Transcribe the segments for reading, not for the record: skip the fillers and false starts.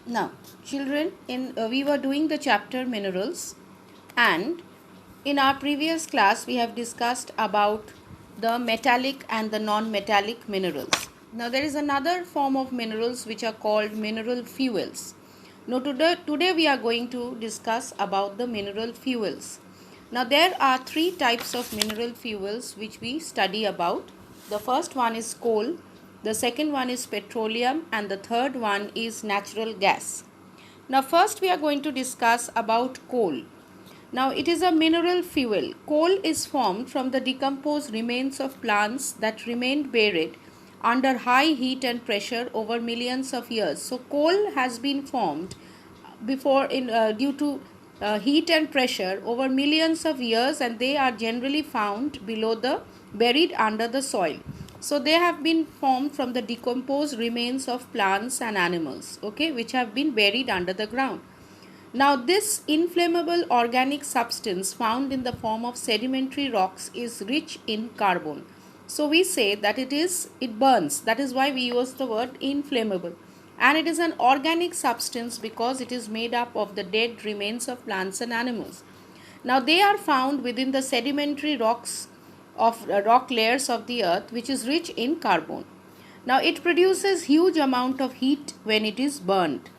Now, children, in we were doing the chapter minerals, and in our previous class we have discussed about the metallic and the non-metallic minerals. Now, there is another form of minerals which are called mineral fuels. Now, today we are going to discuss about the mineral fuels. Now, there are three types of mineral fuels which we study about. The first one is coal, the second one is petroleum, and the third one is natural gas. Now, first we are going to discuss about coal. Now, it is a mineral fuel. Coal is formed from the decomposed remains of plants that remained buried under high heat and pressure over millions of years. So, coal has been formed before in due to heat and pressure over millions of years, and they are generally found below the buried under the soil. So they have been formed from the decomposed remains of plants and animals, okay, which have been buried under the ground. Now, this inflammable organic substance found in the form of sedimentary rocks is rich in carbon. So we say that it burns. That is why we use the word inflammable. And it is an organic substance because it is made up of the dead remains of plants and animals. Now, they are found within the sedimentary rocks of rock layers of the earth, which is rich in carbon. Now, it produces huge amount of heat when it is burned.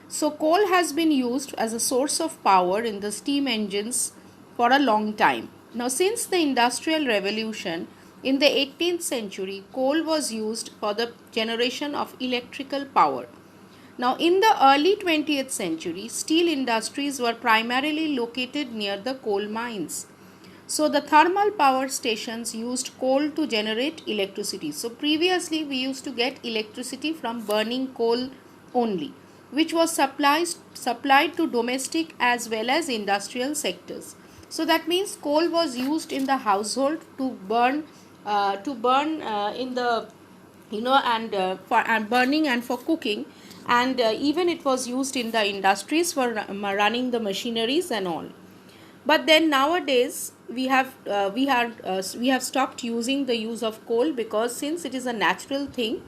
So, coal has been used as a source of power in the steam engines for a long time. Now, since the Industrial Revolution in the 18th century, coal was used for the generation of electrical power. Now, in the early 20th century, steel industries were primarily located near the coal mines. So, the thermal power stations used coal to generate electricity. So, previously we used to get electricity from burning coal only, which was supplied to domestic as well as industrial sectors. So that means coal was used in the household to burn in the and burning and for cooking, and even it was used in the industries for running the machineries and all. But then nowadays we have stopped using the use of coal, because since it is a natural thing,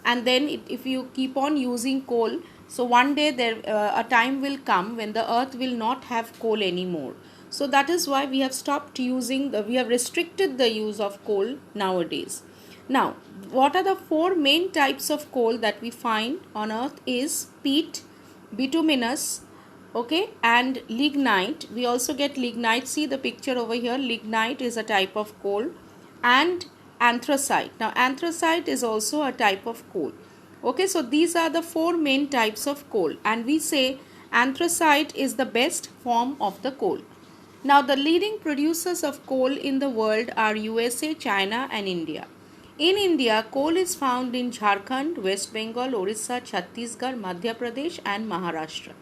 and then if you keep on using coal, so one day there a time will come when the earth will not have coal anymore. So that is why we have stopped using we have restricted the use of coal nowadays. Now, what are the four main types of coal that we find on earth is peat, bituminous, okay, and lignite. We also get lignite. See the picture over here. Lignite is a type of coal, and anthracite. Now, anthracite is also a type of coal. Okay, so these are the four main types of coal, and we say anthracite is the best form of the coal. Now, the leading producers of coal in the world are USA, China, and India. In India, coal is found in Jharkhand, West Bengal, Orissa, Chhattisgarh, Madhya Pradesh, and Maharashtra.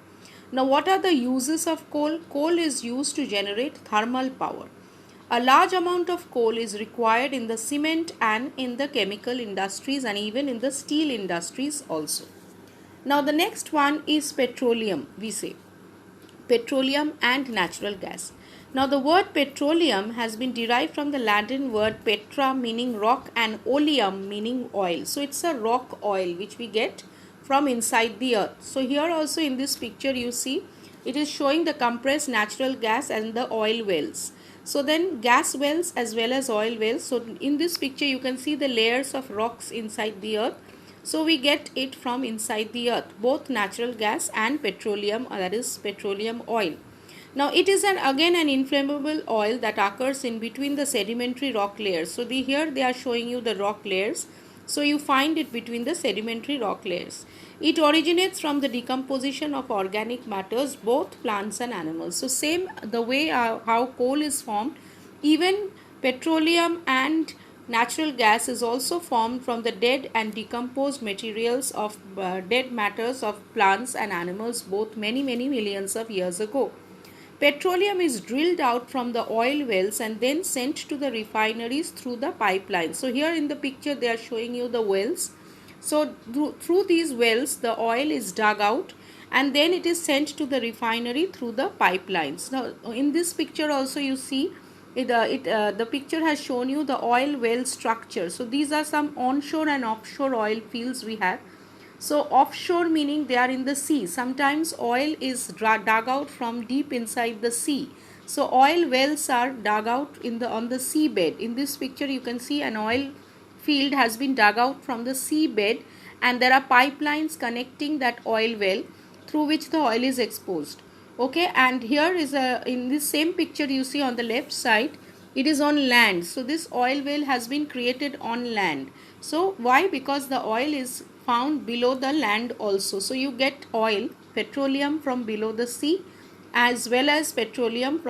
Now, what are the uses of coal? Coal is used to generate thermal power. A large amount of coal is required in the cement and in the chemical industries, and even in the steel industries also. Now, the next one is petroleum, we say. Petroleum and natural gas. Now, the word petroleum has been derived from the Latin word petra, meaning rock, and oleum, meaning oil. So, it's a rock oil which we get from inside the earth. So, here also in this picture you see it is showing the compressed natural gas and the oil wells. So, then gas wells as well as oil wells. So, in this picture you can see the layers of rocks inside the earth. So, we get it from inside the earth, both natural gas and petroleum, that is petroleum oil. Now, it is again an inflammable oil that occurs in between the sedimentary rock layers. So, here they are showing you the rock layers. So, you find it between the sedimentary rock layers. It originates from the decomposition of organic matters, both plants and animals. So, same the way how coal is formed, even petroleum and natural gas is also formed from the dead and decomposed materials of dead matters of plants and animals, both many millions of years ago. Petroleum is drilled out from the oil wells and then sent to the refineries through the pipeline. So here in the picture they are showing you the wells. So through these wells the oil is dug out and then it is sent to the refinery through the pipelines. Now in this picture also you see the picture has shown you the oil well structure. So these are some onshore and offshore oil fields we have. So offshore meaning they are in the sea. Sometimes oil is dug out from deep inside the sea. So oil wells are dug out on the seabed. In this picture you can see an oil field has been dug out from the seabed, and there are pipelines connecting that oil well through which the oil is exposed. Okay, and here is in this same picture you see on the left side, it is on land. So this oil well has been created on land. So why? Because the oil is found below the land also. So you get oil, petroleum from below the sea, as well as petroleum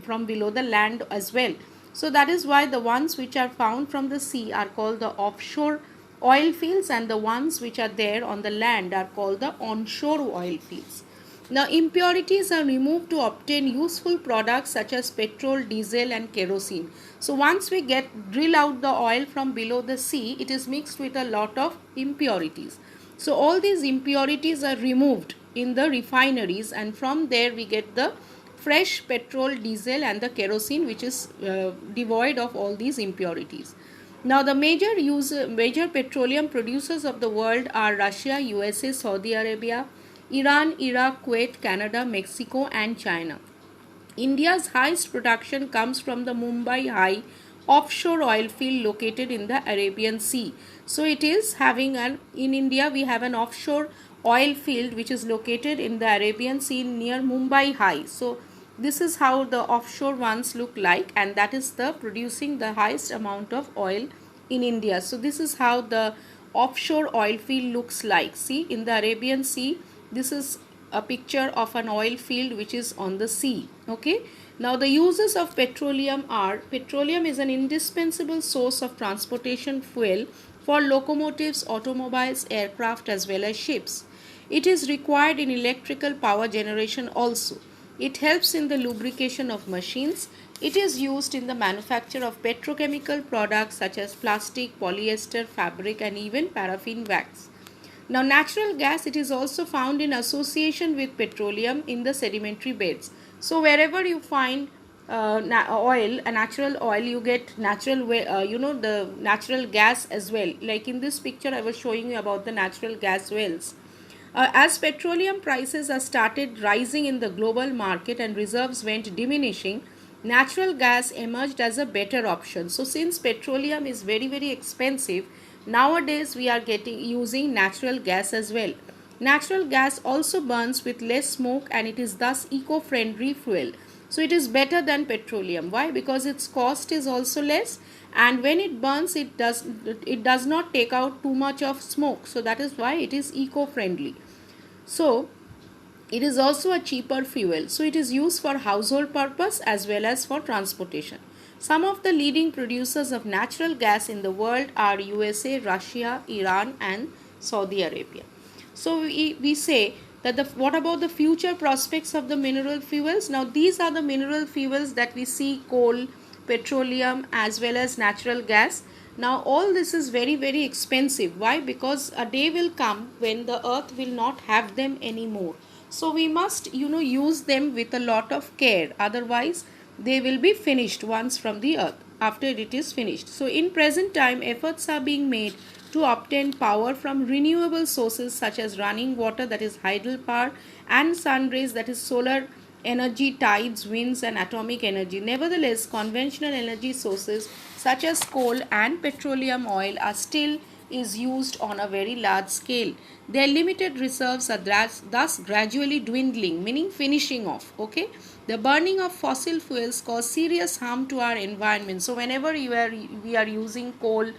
from below the land as well. So that is why the ones which are found from the sea are called the offshore oil fields, and the ones which are there on the land are called the onshore oil fields. Now impurities are removed to obtain useful products such as petrol, diesel and kerosene. So once we drill out the oil from below the sea, it is mixed with a lot of impurities. So all these impurities are removed in the refineries, and from there we get the fresh petrol, diesel and the kerosene, which is devoid of all these impurities. Now the major petroleum producers of the world are Russia, USA, Saudi Arabia, Iran, Iraq, Kuwait, Canada, Mexico and China. India's highest production comes from the Mumbai High offshore oil field located in the Arabian Sea. So it is having in India we have an offshore oil field which is located in the Arabian Sea near Mumbai High. So this is how the offshore ones look like, and that is the producing the highest amount of oil in India. So this is how the offshore oil field looks like. See, in the Arabian Sea, this is a picture of an oil field which is on the sea. Okay. Now the uses of petroleum are, petroleum is an indispensable source of transportation fuel for locomotives, automobiles, aircraft as well as ships. It is required in electrical power generation also. It helps in the lubrication of machines. It is used in the manufacture of petrochemical products such as plastic, polyester, fabric and even paraffin wax. Now natural gas, it is also found in association with petroleum in the sedimentary beds. So wherever you find oil, a natural oil, you get natural the natural gas as well. Like in this picture I was showing you about the natural gas wells. As petroleum prices are started rising in the global market and reserves went diminishing, natural gas emerged as a better option. So since petroleum is very expensive, nowadays we are using natural gas as well. Natural gas also burns with less smoke and it is thus eco-friendly fuel. So it is better than petroleum. Why? Because its cost is also less, and when it burns it does not take out too much of smoke. So that is why it is eco-friendly. So it is also a cheaper fuel. So it is used for household purpose as well as for transportation. Some of the leading producers of natural gas in the world are USA, Russia, Iran and Saudi Arabia. So we say that what about the future prospects of the mineral fuels? Now these are the mineral fuels that we see: coal, petroleum as well as natural gas. Now all this is very expensive. Why? Because a day will come when the earth will not have them anymore. So we must use them with a lot of care, otherwise they will be finished once from the earth after it is finished. So in present time efforts are being made to obtain power from renewable sources such as running water, that is hydropower, and sun rays, that is solar energy, tides, winds and atomic energy. Nevertheless, conventional energy sources such as coal and petroleum oil are still is used on a very large scale. Their limited reserves are thus gradually dwindling, meaning finishing off. Okay, the burning of fossil fuels cause serious harm to our environment. So whenever we are using coal,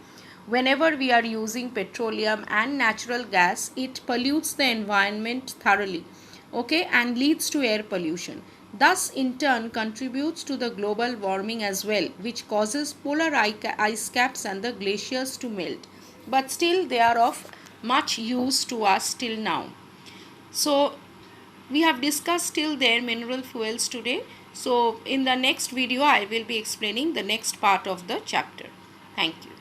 whenever we are using petroleum and natural gas, it pollutes the environment thoroughly. Okay, and leads to air pollution. Thus in turn contributes to the global warming as well, which causes polar ice caps and the glaciers to melt. But still they are of much use to us till now. So we have discussed till there mineral fuels today. So in the next video I will be explaining the next part of the chapter. Thank you.